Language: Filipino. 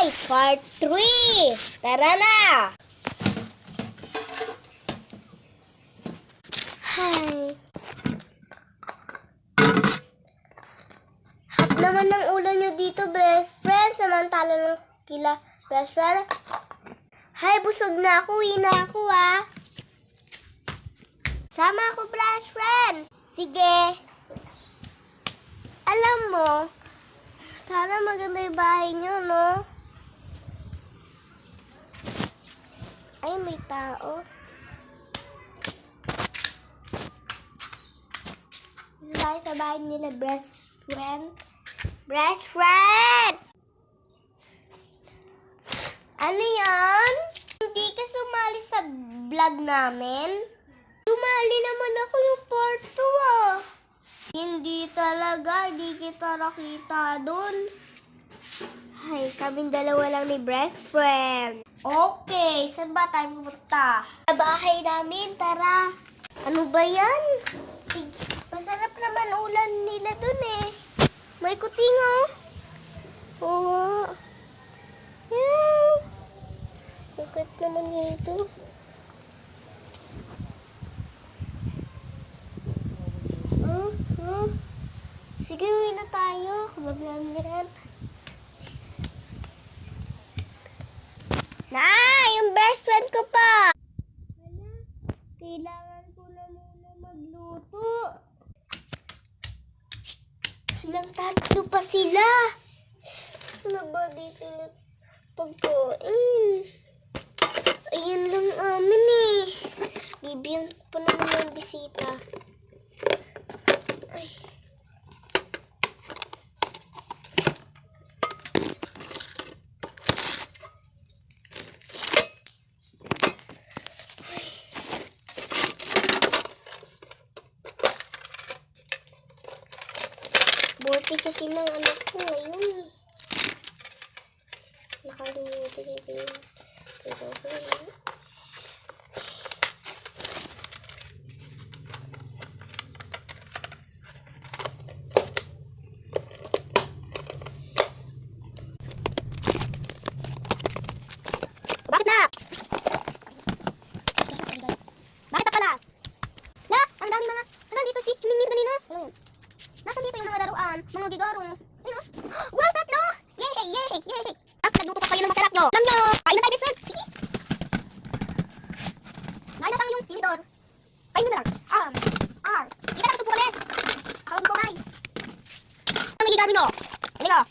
guys, part 3. Tara na! Hi. Hap naman ng ulo nyo dito, best friend. Samantala ng kila best friend. Hi, busog na ako. Uwi na ako, ah. Sama ako, best friend. Sige. Alam mo, sana maganda yung bahay nyo, no? Ay, may tao. Bahay sa bahay nila, best friend. Best friend! Ano yan? Hindi ka sumali sa vlog namin? Sumali naman ako yung part 2, ah. Hindi talaga, hindi kita nakita dun. Ay, kaming dalawa lang ni best friend. Okay, saan ba tayo pupunta? Sa bahay namin, tara. Ano ba yan? Sige, masarap naman ulan nila dun eh. May kuting, oh. Oo. Yan. Bakit naman ito? Sige, uwi na tayo. Kabagyan. Na, yung best friend ko pa. Hala, kailangan ko na muna magluto. Silang tatlo pa sila. Ano ba dito na pagkain? Ayun lang amin eh. Bibigyan pa naman ng bisita. Ay. Buti kasi ng anak ko ngayon. Nakalimutan ito yun. Pero bakit na? Bakit na pala? La, ang dami mga, hanggang dito si Mimir kanina. Ano yan? Nasaan dito yung mga laruan? Mga gigarong. Ayun o. Wow, tatlo! Yay! Yay! Yay! Nagluto pa kayo ng masarap nyo. Alam nyo! Kain na tayo, best friend. Sige. Ngayon na lang yung tinidor. Kain na lang. Di ka lang subukan eh. Ako ang bumay. Ang nagigabi mo. Ano nga?